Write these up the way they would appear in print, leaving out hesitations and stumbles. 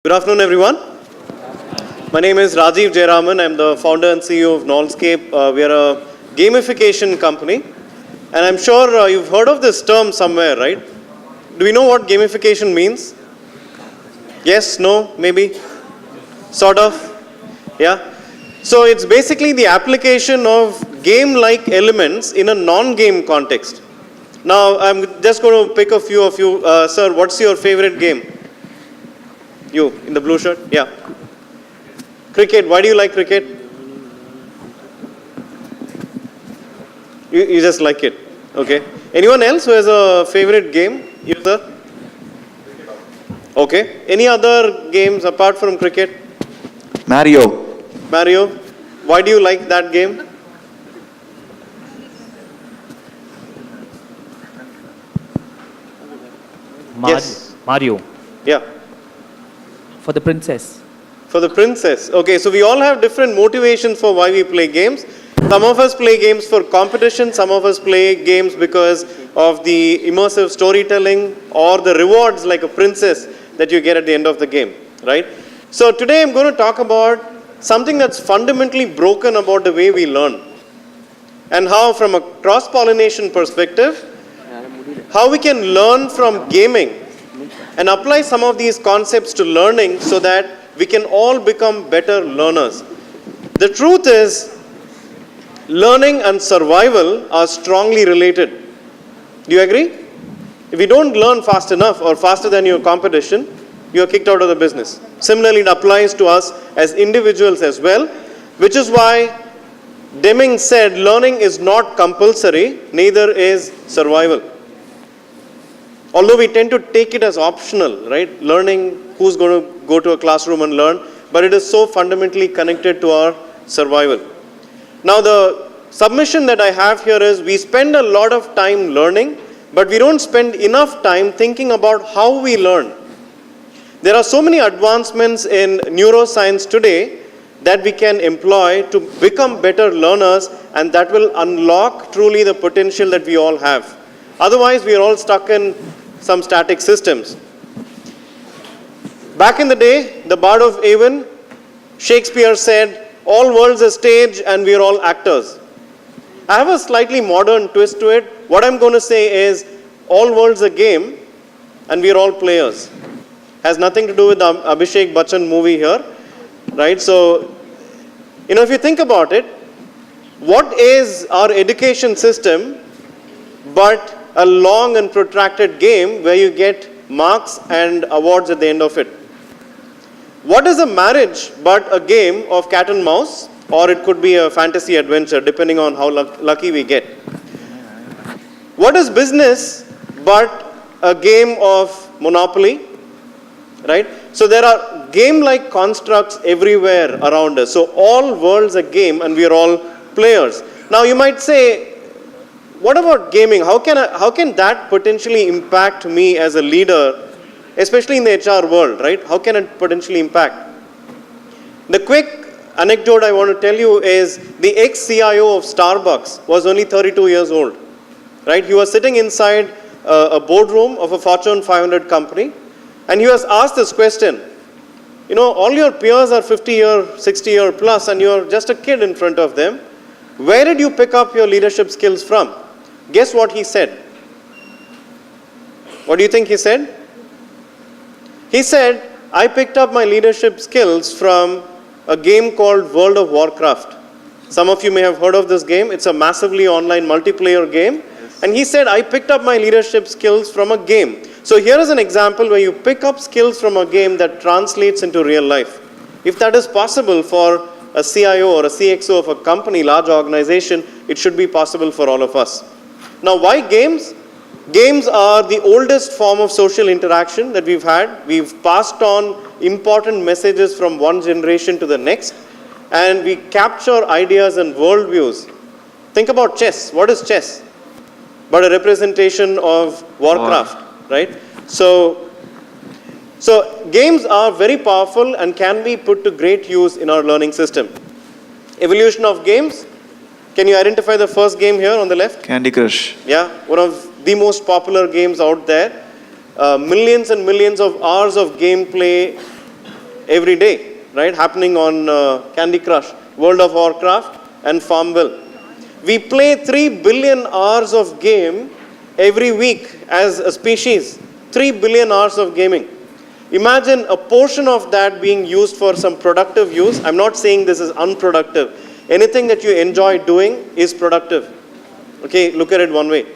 Good afternoon, everyone. My name is Rajiv Jayaraman. I'm the founder and CEO of Nolscape. We are a gamification company. And I'm sure you've heard of this term somewhere, right? Do we know what gamification means? Yes, no, maybe? Sort of? Yeah? So it's basically the application of game-like elements in a non-game context. Now, I'm just going to pick a few of you. Sir, what's your favorite game? You, in the blue shirt? Yeah. Cricket. Why do you like cricket? You just like it. Okay. Anyone else who has a favorite game? You, sir? Okay. Any other games apart from cricket? Mario. Mario. Why do you like that game? Yes. Mario. Yeah. For the princess. For the princess. Okay, so we all have different motivations for why we play games. Some of us play games for competition, some of us play games because of the immersive storytelling or the rewards like a princess that you get at the end of the game, right? So today I'm going to talk about something that's fundamentally broken about the way we learn. And how, from a cross-pollination perspective, how we can learn from gaming and apply some of these concepts to learning so that we can all become better learners. The truth is, learning and survival are strongly related. Do you agree? If you don't learn fast enough or faster than your competition, you are kicked out of the business. Similarly, it applies to us as individuals as well, which is why Deming said learning is not compulsory, neither is survival. Although we tend to take it as optional, right? Learning, who's going to go to a classroom and learn, but it is so fundamentally connected to our survival. Now the submission that I have here is we spend a lot of time learning, but we don't spend enough time thinking about how we learn. There are so many advancements in neuroscience today that we can employ to become better learners, and that will unlock truly the potential that we all have. Otherwise, we are all stuck in some static systems. Back in the day, the Bard of Avon, Shakespeare said, all world's a stage and we are all actors. I have a slightly modern twist to it. What I'm going to say is, all world's a game and we are all players. Has nothing to do with the Abhishek Bachchan movie here, right? So, if you think about it, what is our education system but a long and protracted game where you get marks and awards at the end of it? What is a marriage but a game of cat and mouse, or it could be a fantasy adventure depending on how lucky we get? What is business but a game of monopoly, right? So there are game-like constructs everywhere around us. So all world's a game and we are all players. Now you might say, what about gaming? How can that potentially impact me as a leader, especially in the HR world, right? How can it potentially impact? The quick anecdote I want to tell you is the ex-CIO of Starbucks was only 32 years old, right? He was sitting inside a boardroom of a Fortune 500 company, and he was asked this question. All your peers are 50-year, 60-year plus, and you're just a kid in front of them. Where did you pick up your leadership skills from? Guess what he said? What do you think he said? He said, I picked up my leadership skills from a game called World of Warcraft. Some of you may have heard of this game. It's a massively online multiplayer game. Yes. And he said, I picked up my leadership skills from a game. So here is an example where you pick up skills from a game that translates into real life. If that is possible for a CIO or a CXO of a company, large organization, it should be possible for all of us. Now, why games? Games are the oldest form of social interaction that we've had. We've passed on important messages from one generation to the next, and we capture ideas and worldviews. Think about chess. What is chess? But a representation of Warcraft, right? So games are very powerful and can be put to great use in our learning system. Evolution of games. Can you identify the first game here on the left? Candy Crush. Yeah, one of the most popular games out there. Millions and millions of hours of gameplay every day, right? Happening on Candy Crush, World of Warcraft, and Farmville. We play 3 billion hours of game every week as a species. 3 billion hours of gaming. Imagine a portion of that being used for some productive use. I'm not saying this is unproductive. Anything that you enjoy doing is productive. Okay, look at it one way.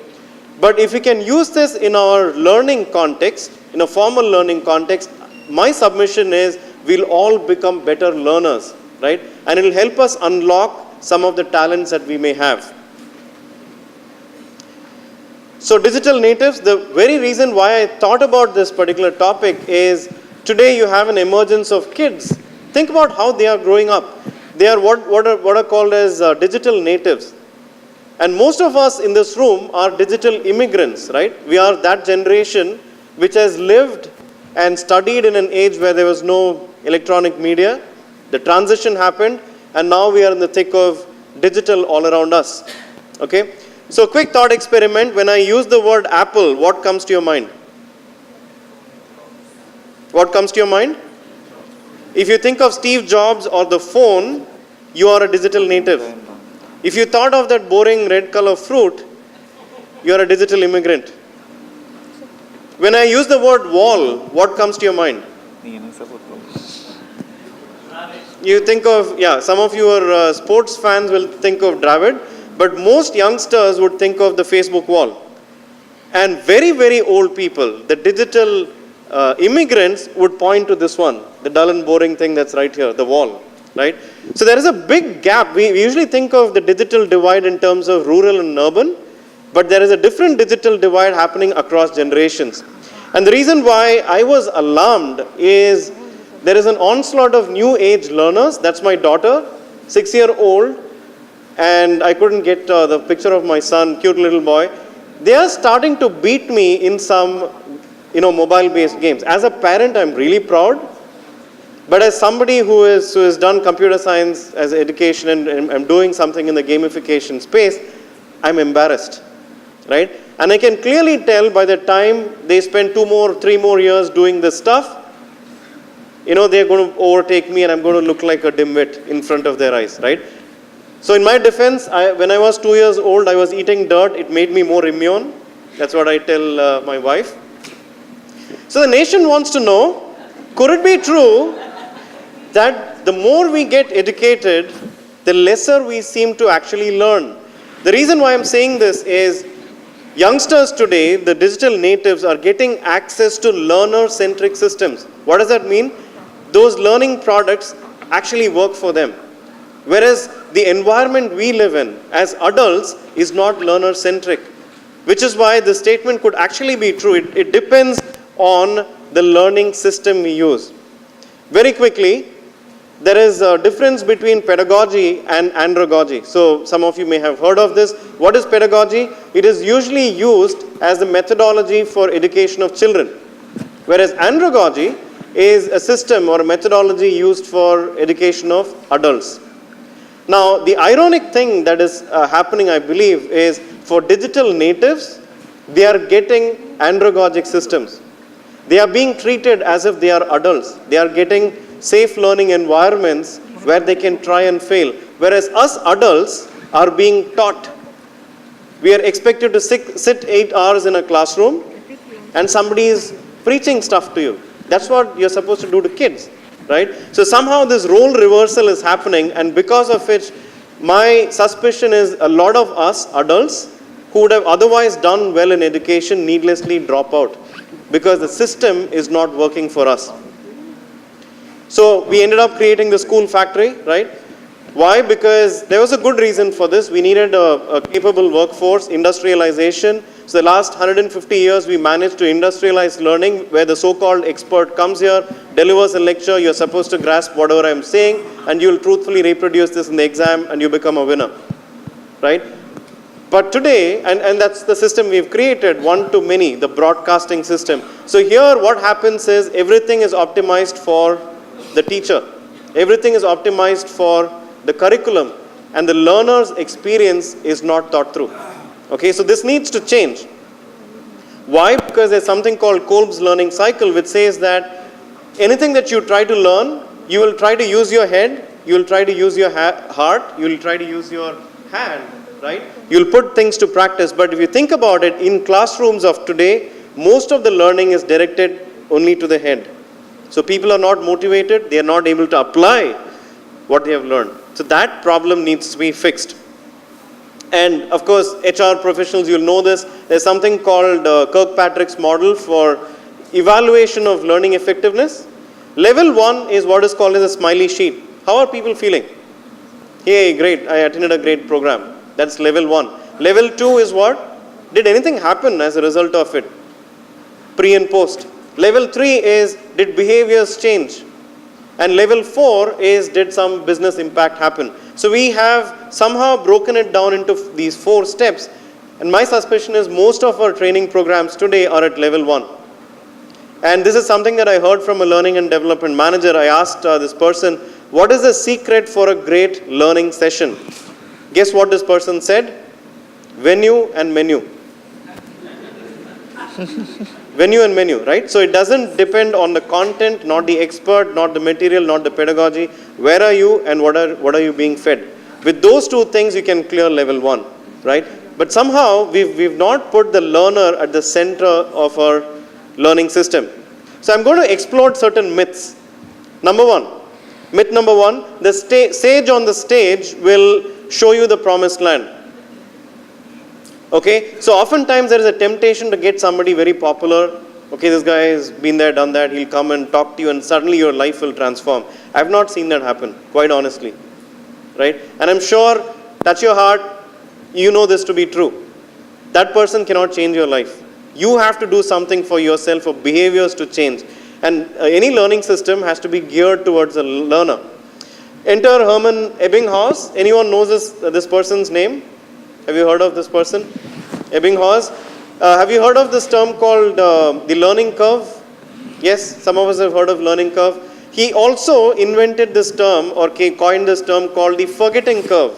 But if we can use this in our learning context, in a formal learning context, my submission is we'll all become better learners, right? And it'll help us unlock some of the talents that we may have. So digital natives, the very reason why I thought about this particular topic is today you have an emergence of kids. Think about how they are growing up. They are what are called as digital natives. And most of us in this room are digital immigrants, right? We are that generation which has lived and studied in an age where there was no electronic media. The transition happened, and now we are in the thick of digital all around us. Okay? So quick thought experiment. When I use the word Apple, what comes to your mind? What comes to your mind? If you think of Steve Jobs or the phone, you are a digital native. If you thought of that boring red color fruit, you are a digital immigrant. When I use the word wall, what comes to your mind? You think of, some of your sports fans will think of Dravid, but most youngsters would think of the Facebook wall. And very, very old people, the digital immigrants would point to this one, the dull and boring thing that's right here, the wall, right? So there is a big gap. We usually think of the digital divide in terms of rural and urban, but there is a different digital divide happening across generations. And the reason why I was alarmed is there is an onslaught of new age learners. That's my daughter, 6-year-old, and I couldn't get the picture of my son, cute little boy. They are starting to beat me in some, mobile-based games. As a parent, I'm really proud. But as somebody who has done computer science as education and I'm doing something in the gamification space, I'm embarrassed, right? And I can clearly tell by the time they spend 2 more, 3 more years doing this stuff, they're going to overtake me and I'm going to look like a dimwit in front of their eyes, right? So in my defense, when I was 2 years old, I was eating dirt. It made me more immune. That's what I tell my wife. So the nation wants to know, could it be true that the more we get educated, the lesser we seem to actually learn? The reason why I'm saying this is youngsters today, the digital natives, are getting access to learner-centric systems. What does that mean? Those learning products actually work for them. Whereas the environment we live in as adults is not learner-centric, which is why the statement could actually be true. It depends on the learning system we use. Very quickly, there is a difference between pedagogy and andragogy. So some of you may have heard of this. What is pedagogy? It is usually used as the methodology for education of children, whereas andragogy is a system or a methodology used for education of adults. Now, the ironic thing that is happening, I believe, is for digital natives, they are getting andragogic systems. They are being treated as if they are adults. They are getting safe learning environments where they can try and fail. Whereas us adults are being taught. We are expected to sit 8 hours in a classroom and somebody is preaching stuff to you. That's what you're supposed to do to kids, right? So somehow this role reversal is happening, and because of which my suspicion is a lot of us adults who would have otherwise done well in education needlessly drop out because the system is not working for us. So we ended up creating the school factory, right? Why? Because there was a good reason for this. We needed a capable workforce, industrialization. So the last 150 years, we managed to industrialize learning, where the so-called expert comes here, delivers a lecture, you're supposed to grasp whatever I'm saying, and you'll truthfully reproduce this in the exam, and you become a winner, right? But today, and that's the system we've created, one to many, the broadcasting system. So here what happens is everything is optimized for the teacher. Everything is optimized for the curriculum, and the learner's experience is not thought through. Okay, so this needs to change. Why? Because there's something called Kolb's learning cycle, which says that anything that you try to learn, you will try to use your head, you will try to use your heart, you will try to use your hand, right? You will put things to practice. But if you think about it, in classrooms of today, most of the learning is directed only to the head. So people are not motivated, they are not able to apply what they have learned. So that problem needs to be fixed. And of course, HR professionals, you'll know this. There's something called Kirkpatrick's model for evaluation of learning effectiveness. Level 1 is what is called as a smiley sheet. How are people feeling? Hey, great, I attended a great program. That's level 1. Level 2 is what? Did anything happen as a result of it? Pre and post. Level 3 is, did behaviors change? And level 4 is, did some business impact happen? So we have somehow broken it down into these 4 steps. And my suspicion is most of our training programs today are at level 1. And this is something that I heard from a learning and development manager. I asked this person, what is the secret for a great learning session? Guess what this person said? Venue and menu. Venue and menu, right? So it doesn't depend on the content, not the expert, not the material, not the pedagogy. Where are you and what are you being fed? With those 2 things, you can clear level 1, right? But somehow we've not put the learner at the center of our learning system. So I'm going to explore certain myths. Number 1, myth number 1: the sage on the stage will show you the promised land. Okay, so oftentimes there is a temptation to get somebody very popular. Okay, this guy has been there, done that. He'll come and talk to you, and suddenly your life will transform. I've not seen that happen, quite honestly, right? And I'm sure, touch your heart, you know this to be true. That person cannot change your life. You have to do something for yourself, for behaviors to change. And any learning system has to be geared towards a learner. Enter Hermann Ebbinghaus. Anyone knows this person's name? Have you heard of this person? Ebbinghaus. Have you heard of this term called the learning curve? Yes, some of us have heard of learning curve. He also invented this term or coined this term called the forgetting curve.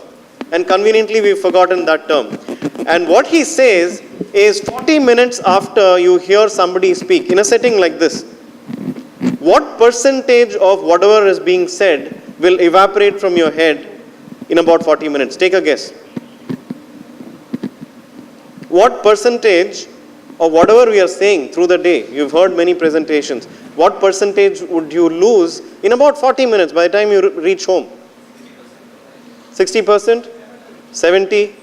And conveniently we've forgotten that term. And what he says is 40 minutes after you hear somebody speak, in a setting like this, what percentage of whatever is being said will evaporate from your head in about 40 minutes? Take a guess. What percentage of whatever we are saying through the day, you've heard many presentations, what percentage would you lose in about 40 minutes by the time you reach home? 60%? 70?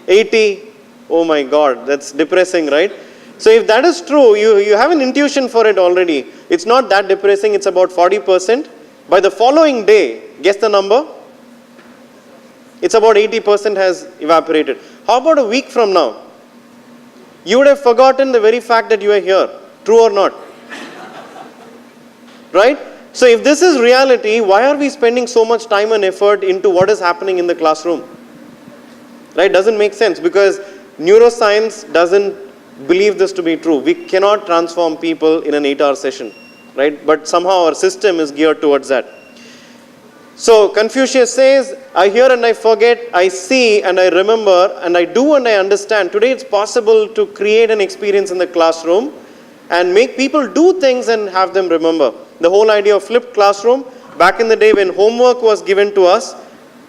80? Oh my God, that's depressing, right? So if that is true, you have an intuition for it already. It's not that depressing, it's about 40%. By the following day, guess the number? It's about 80% has evaporated. How about a week from now? You would have forgotten the very fact that you are here. True or not? Right? So if this is reality, why are we spending so much time and effort into what is happening in the classroom? Right? Doesn't make sense because neuroscience doesn't believe this to be true. We cannot transform people in an 8-hour session. Right? But somehow our system is geared towards that. So Confucius says, I hear and I forget, I see and I remember, and I do and I understand. Today it's possible to create an experience in the classroom and make people do things and have them remember. The whole idea of flipped classroom, back in the day when homework was given to us,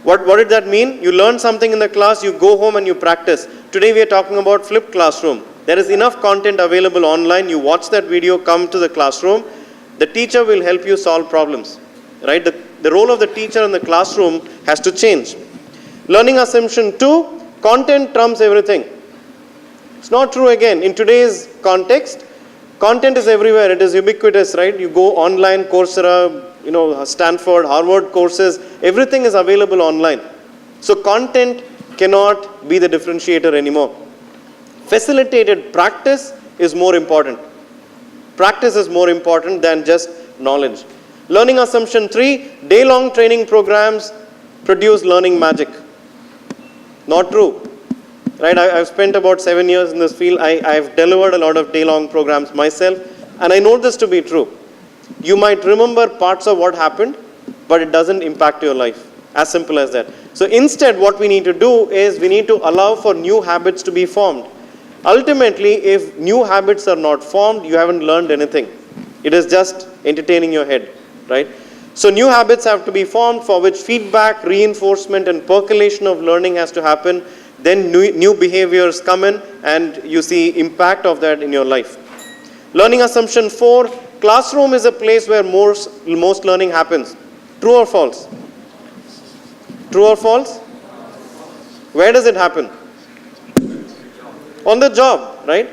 what did that mean? You learn something in the class, you go home and you practice. Today we are talking about flipped classroom. There is enough content available online. You watch that video, come to the classroom. The teacher will help you solve problems. Right? The role of the teacher in the classroom has to change. Learning assumption 2, content trumps everything. It's not true again. In today's context, content is everywhere. It is ubiquitous, right? You go online, Coursera, Stanford, Harvard courses, everything is available online. So content cannot be the differentiator anymore. Facilitated practice is more important. Practice is more important than just knowledge. Learning assumption 3, day-long training programs produce learning magic. Not true. Right? I've spent about 7 years in this field. I've delivered a lot of day-long programs myself, and I know this to be true. You might remember parts of what happened, but it doesn't impact your life. As simple as that. So instead, what we need to do is we need to allow for new habits to be formed. Ultimately, if new habits are not formed, you haven't learned anything. It is just entertaining your head, right? So new habits have to be formed for which feedback, reinforcement and percolation of learning has to happen. Then new behaviors come in and you see impact of that in your life. Learning assumption 4, classroom is a place where most learning happens. True or false? True or false? Where does it happen? On the job, right?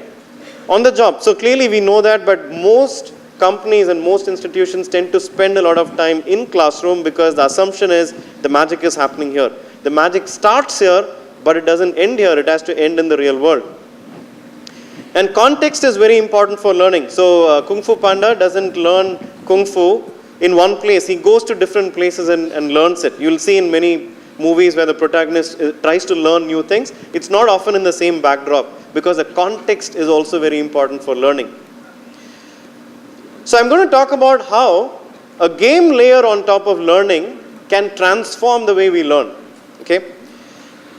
On the job. So clearly we know that, but most companies and most institutions tend to spend a lot of time in classroom because the assumption is the magic is happening here. The magic starts here, but it doesn't end here. It has to end in the real world. And context is very important for learning. So Kung Fu Panda doesn't learn Kung Fu in one place. He goes to different places and learns it. You'll see in many movies where the protagonist tries to learn new things. It's not often in the same backdrop because the context is also very important for learning. So I'm going to talk about how a game layer on top of learning can transform the way we learn. Okay?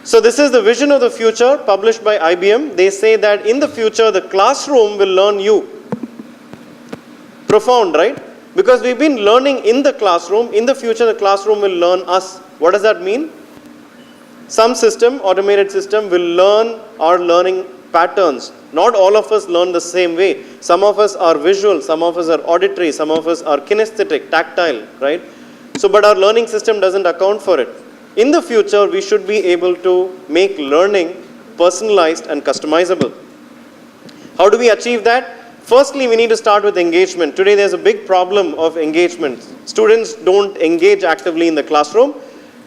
So this is the vision of the future published by IBM. They say that in the future the classroom will learn you. Profound, right? Because we've been learning in the classroom. In the future the classroom will learn us. What does that mean? Some system, automated system, will learn our learning patterns. Not all of us learn the same way. Some of us are visual, some of us are auditory, some of us are kinesthetic, tactile, right? So, but our learning system doesn't account for it. In the future, we should be able to make learning personalized and customizable. How do we achieve that? Firstly, we need to start with engagement. Today, there's a big problem of engagement. Students don't engage actively in the classroom.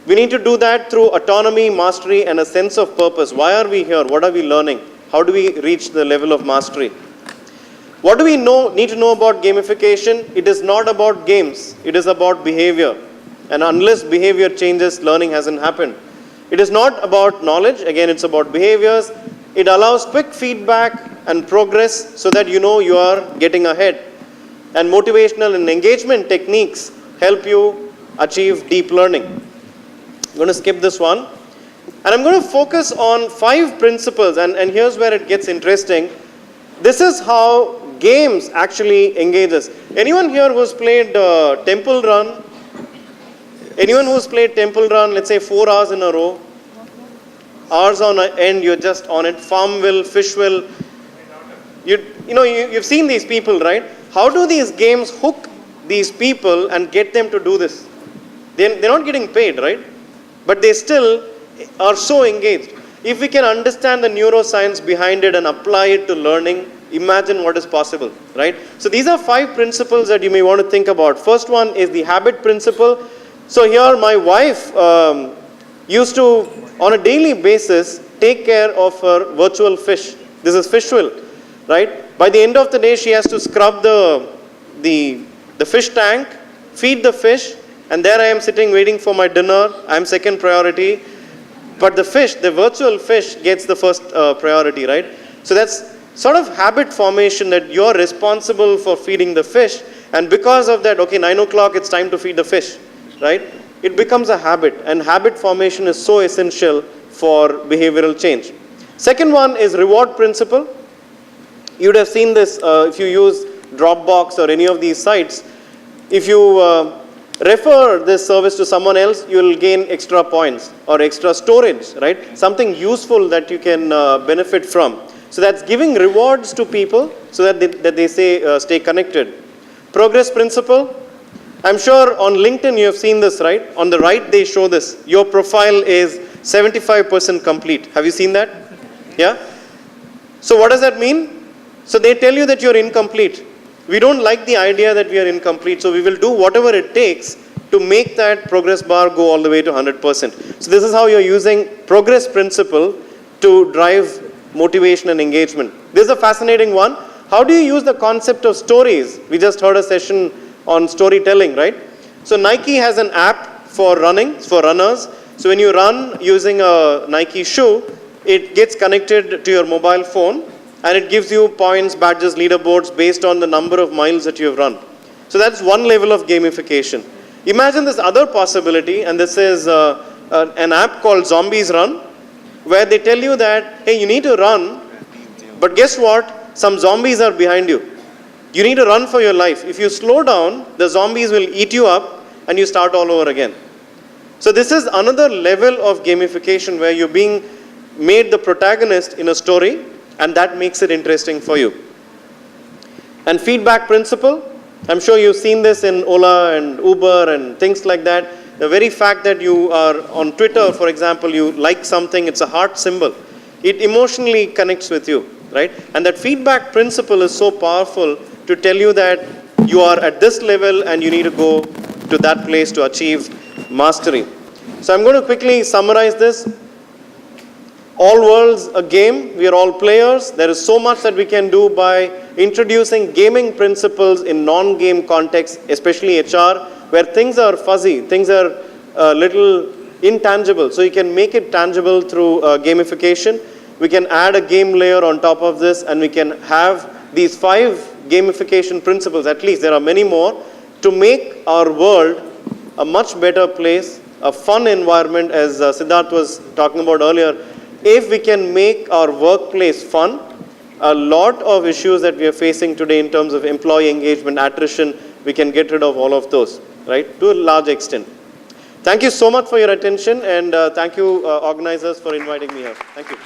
We need to do that through autonomy, mastery, and a sense of purpose. Why are we here? What are we learning? How do we reach the level of mastery? What do we need to know about gamification? It is not about games. It is about behavior. And unless behavior changes, learning hasn't happened. It is not about knowledge. Again, it's about behaviors. It allows quick feedback and progress so that you know you are getting ahead. And motivational and engagement techniques help you achieve deep learning. I'm going to skip this one. And I'm going to focus on 5 principles. And here's where it gets interesting. This is how games actually engage us. Anyone here who's played Temple Run? Anyone who's played Temple Run, let's say 4 hours in a row? Hours on end, you're just on it. Farmville, Fishville. You've seen these people, right? How do these games hook these people and get them to do this? They're not getting paid, right? But they still are so engaged. If we can understand the neuroscience behind it and apply it to learning, imagine what is possible, right? So these are 5 principles that you may want to think about. First one is the habit principle. So here my wife used to, on a daily basis, take care of her virtual fish. This is Fishville, right? By the end of the day, she has to scrub the fish tank, feed the fish, and there I am sitting waiting for my dinner. I am second priority. But the fish, the virtual fish, gets the first priority, right? So that's sort of habit formation that you're responsible for feeding the fish. And because of that, okay, 9 o'clock, it's time to feed the fish, right? It becomes a habit. And habit formation is so essential for behavioral change. Second one is reward principle. You would have seen this if you use Dropbox or any of these sites. If you refer this service to someone else, you will gain extra points or extra storage, right? Something useful that you can benefit from. So that's giving rewards to people so that they stay connected. Progress principle. I'm sure on LinkedIn you have seen this, right? On the right they show this. Your profile is 75% complete. Have you seen that? Yeah? So what does that mean? So they tell you that you're incomplete. We don't like the idea that we are incomplete, so we will do whatever it takes to make that progress bar go all the way to 100%. So this is how you're using progress principle to drive motivation and engagement. This is a fascinating one. How do you use the concept of stories? We just heard a session on storytelling, right? So Nike has an app for running, for runners. So when you run using a Nike shoe, it gets connected to your mobile phone and it gives you points, badges, leaderboards based on the number of miles that you have run. So that's one level of gamification. Imagine this other possibility, and this is an app called Zombies Run, where they tell you that, hey, you need to run, but guess what? Some zombies are behind you. You need to run for your life. If you slow down, the zombies will eat you up and you start all over again. So this is another level of gamification where you're being made the protagonist in a story, and that makes it interesting for you. And feedback principle, I'm sure you've seen this in Ola and Uber and things like that. The very fact that you are on Twitter, for example, you like something, it's a heart symbol. It emotionally connects with you, right? And that feedback principle is so powerful to tell you that you are at this level and you need to go to that place to achieve mastery. So I'm going to quickly summarize this. All worlds a game, we are all players. There is so much that we can do by introducing gaming principles in non-game context, especially HR, where things are fuzzy, things are a little intangible. So you can make it tangible through gamification. We can add a game layer on top of this, and we can have these 5 gamification principles, at least there are many more, to make our world a much better place, a fun environment, as Siddharth was talking about earlier. If we can make our workplace fun, a lot of issues that we are facing today in terms of employee engagement, attrition, we can get rid of all of those, right, to a large extent. Thank you so much for your attention, and thank you, organizers, for inviting me here. Thank you.